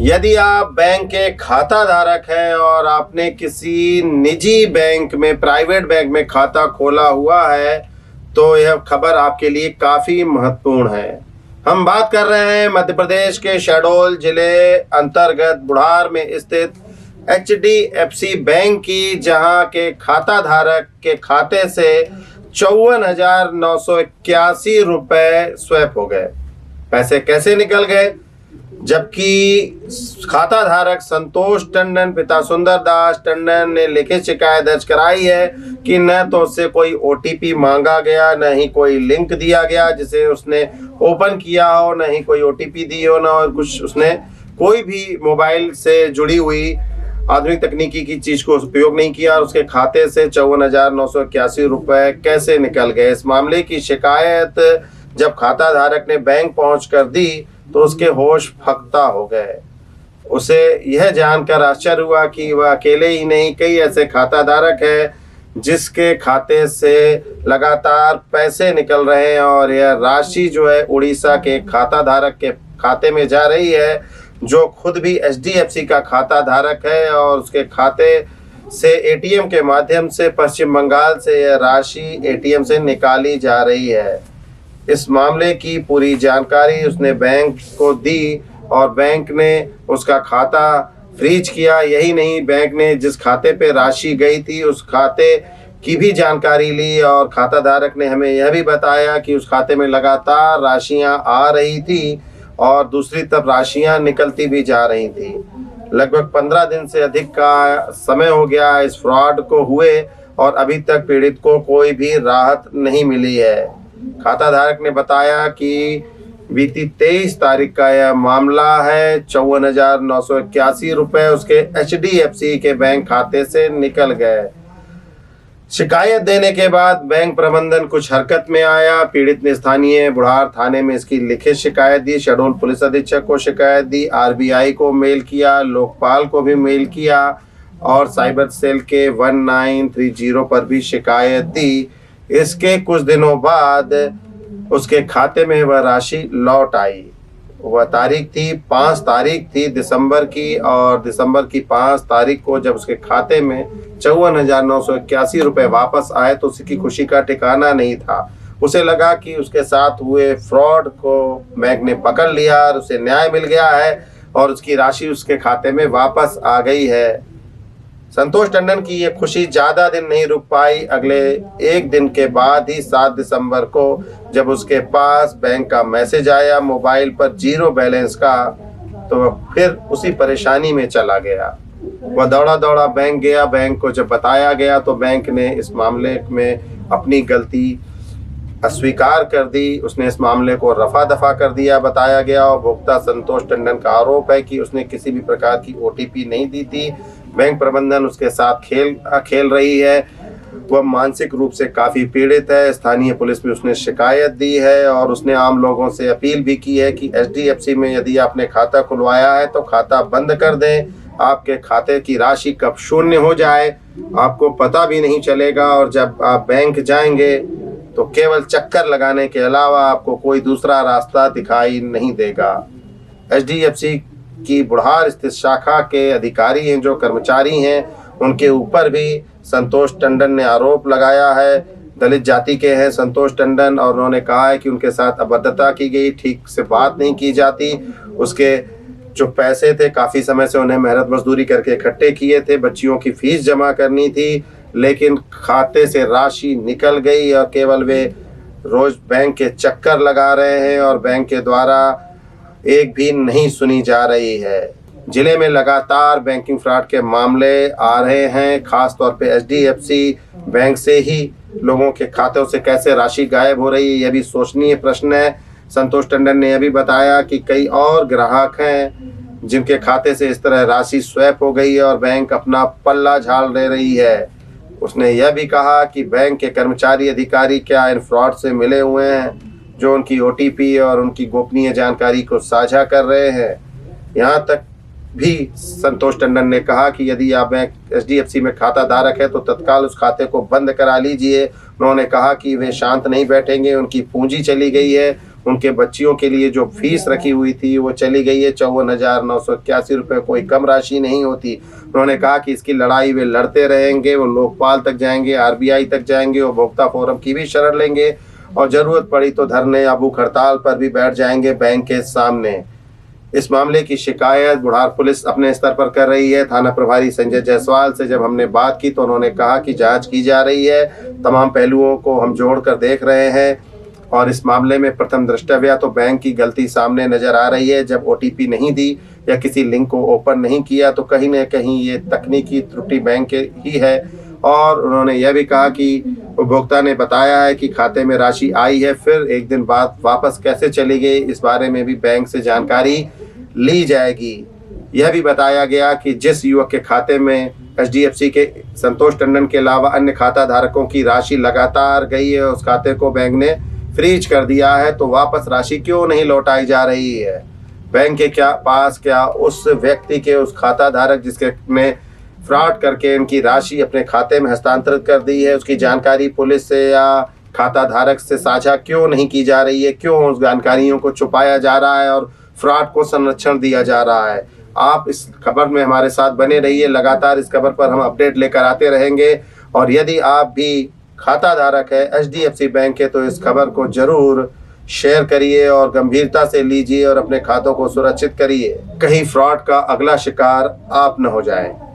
यदि आप बैंक के खाता धारक हैं और आपने किसी निजी बैंक में, प्राइवेट बैंक में खाता खोला हुआ है, तो यह खबर आपके लिए काफ़ी महत्वपूर्ण है। हम बात कर रहे हैं मध्य प्रदेश के शहडोल जिले अंतर्गत बुढ़ार में स्थित HDFC बैंक की, जहां के खाता धारक के खाते से 54,981 रुपये स्वैप हो गए। पैसे कैसे निकल गए? जबकि खाता धारक संतोष टंडन पिता सुंदर दास टंडन ने लिखित शिकायत दर्ज कराई है कि न तो उससे कोई OTP मांगा गया, न ही कोई लिंक दिया गया जिसे उसने ओपन किया हो, न ही कोई OTP दी हो, न और कुछ उसने कोई भी मोबाइल से जुड़ी हुई आधुनिक तकनीकी की चीज को उपयोग नहीं किया और उसके खाते से 54,981 रुपये कैसे निकल गए। इस मामले की शिकायत जब खाता धारक ने बैंक पहुंच कर दी तो उसके होश फक्ता हो गए। उसे यह जानकर आश्चर्य हुआ कि वह अकेले ही नहीं, कई ऐसे खाता धारक हैं जिसके खाते से लगातार पैसे निकल रहे हैं और यह राशि जो है उड़ीसा के खाता धारक के खाते में जा रही है, जो खुद भी HDFC का खाता धारक है और उसके खाते से ATM के माध्यम से पश्चिम बंगाल से यह राशि ATM से निकाली जा रही है। इस मामले की पूरी जानकारी उसने बैंक को दी और बैंक ने उसका खाता फ्रीज किया। यही नहीं, बैंक ने जिस खाते पे राशि गई थी उस खाते की भी जानकारी ली और खाता धारक ने हमें यह भी बताया कि उस खाते में लगातार राशियां आ रही थी और दूसरी तरफ राशियां निकलती भी जा रही थी। लगभग 15 दिन से अधिक का समय हो गया इस फ्रॉड को हुए और अभी तक पीड़ित को कोई भी राहत नहीं मिली है। खाता धारक ने बताया कि बीती 23 तारीख का यह मामला है। 54,981 रुपये उसके HDFC के बैंक खाते से निकल गए। शिकायत देने के बाद बैंक प्रबंधन कुछ हरकत में आया। पीड़ित ने स्थानीय बुढ़ार थाने में इसकी लिखित शिकायत दी, शहडोल पुलिस अधीक्षक को शिकायत दी, RBI को मेल किया, लोकपाल को भी मेल किया और साइबर सेल के 1930 पर भी शिकायत दी। इसके कुछ दिनों बाद उसके खाते में वह राशि लौट आई। वह तारीख थी 5 तारीख थी दिसंबर की और दिसंबर की 5 तारीख को जब उसके खाते में 54,981 रुपये वापस आए तो उसकी खुशी का ठिकाना नहीं था। उसे लगा कि उसके साथ हुए फ्रॉड को बैंक ने पकड़ लिया और उसे न्याय मिल गया है और उसकी राशि उसके खाते में वापस आ गई है। संतोष टंडन की ये खुशी ज़्यादा दिन नहीं रुक पाई। अगले एक दिन के बाद ही 7 दिसंबर को जब उसके पास बैंक का मैसेज आया मोबाइल पर 0 बैलेंस का, तो वह फिर उसी परेशानी में चला गया। वह दौड़ा दौड़ा बैंक गया। बैंक को जब बताया गया तो बैंक ने इस मामले में अपनी गलती अस्वीकार कर दी। उसने इस मामले को रफा दफा कर दिया बताया गया और उपभोक्ता संतोष टंडन का आरोप है कि उसने किसी भी प्रकार की OTP नहीं दी थी। बैंक प्रबंधन उसके साथ खेल रही है। वह मानसिक रूप से काफ़ी पीड़ित है। स्थानीय पुलिस में उसने शिकायत दी है और उसने आम लोगों से अपील भी की है कि HDFC में यदि आपने खाता खुलवाया है तो खाता बंद कर दें। आपके खाते की राशि कब शून्य हो जाए आपको पता भी नहीं चलेगा और जब आप बैंक जाएंगे तो केवल चक्कर लगाने के अलावा आपको कोई दूसरा रास्ता दिखाई नहीं देगा। HDFC की बुढ़ार स्थित शाखा के अधिकारी हैं, जो कर्मचारी हैं, उनके ऊपर भी संतोष टंडन ने आरोप लगाया है। दलित जाति के हैं संतोष टंडन और उन्होंने कहा है कि उनके साथ अभद्रता की गई, ठीक से बात नहीं की जाती। उसके जो पैसे थे काफ़ी समय से उन्हें मेहनत मजदूरी करके इकट्ठे किए थे, बच्चियों की फीस जमा करनी थी, लेकिन खाते से राशि निकल गई और केवल वे रोज बैंक के चक्कर लगा रहे हैं और बैंक के द्वारा एक भी नहीं सुनी जा रही है। जिले में लगातार बैंकिंग फ्रॉड के मामले आ रहे हैं। खास तौर पे HDFC बैंक से ही लोगों के खातों से कैसे राशि गायब हो रही है, यह भी सोचनीय प्रश्न है। संतोष टंडन ने यह भी बताया कि कई और ग्राहक हैं जिनके खाते से इस तरह राशि स्वैप हो गई है और बैंक अपना पल्ला झाड़ ले रही है। उसने यह भी कहा कि बैंक के कर्मचारी अधिकारी क्या इन फ्रॉड से मिले हुए हैं जो उनकी OTP और उनकी गोपनीय जानकारी को साझा कर रहे हैं। यहाँ तक भी संतोष टंडन ने कहा कि यदि आप बैंक HDFC में खाता धारक है तो तत्काल उस खाते को बंद करा लीजिए। उन्होंने कहा कि वे शांत नहीं बैठेंगे, उनकी पूंजी चली गई है, उनके बच्चियों के लिए जो फीस रखी हुई थी वो चली गई है 54,981 रुपये, कोई कम राशि नहीं होती। उन्होंने कहा कि इसकी लड़ाई वे लड़ते रहेंगे, वो लोकपाल तक जाएंगे, आरबीआई तक जाएंगे, उपभोक्ता फोरम की भी शरण लेंगे और जरूरत पड़ी तो धरने या भूख हड़ताल पर भी बैठ जाएंगे बैंक के सामने। इस मामले की शिकायत बुढ़ार पुलिस अपने स्तर पर कर रही है। थाना प्रभारी संजय जायसवाल से जब हमने बात की तो उन्होंने कहा कि जांच की जा रही है, तमाम पहलुओं को हम जोड़कर देख रहे हैं और इस मामले में प्रथम दृष्टव्या तो बैंक की गलती सामने नजर आ रही है। जब ओटीपी नहीं दी या किसी लिंक को ओपन नहीं किया तो कहीं न कहीं ये तकनीकी त्रुटि बैंक ही है। और उन्होंने यह भी कहा कि उपभोक्ता ने बताया है कि खाते में राशि आई है, फिर एक दिन बाद वापस कैसे चली गई, इस बारे में भी बैंक से जानकारी ली जाएगी। यह भी बताया गया कि जिस युवक के खाते में एचडीएफसी के संतोष टंडन के अलावा अन्य खाता धारकों की राशि लगातार गई है, उस खाते को बैंक ने फ्रीज कर दिया है, तो वापस राशि क्यों नहीं लौटाई जा रही है। बैंक के पास क्या उस व्यक्ति के, उस खाता धारक जिसके ने फ्रॉड करके इनकी राशि अपने खाते में हस्तांतरित कर दी है, उसकी जानकारी पुलिस से या खाता धारक से साझा क्यों नहीं की जा रही है, क्यों उस जानकारियों को छुपाया जा रहा है और फ्रॉड को संरक्षण दिया जा रहा है। आप इस खबर में हमारे साथ बने रहिए, लगातार इस खबर पर हम अपडेट लेकर आते रहेंगे। और यदि आप भी खाता धारक है एचडीएफसी बैंक के तो इस खबर को जरूर शेयर करिए और गंभीरता से लीजिए और अपने खातों को सुरक्षित करिए, कहीं फ्रॉड का अगला शिकार आप न हो जाएं।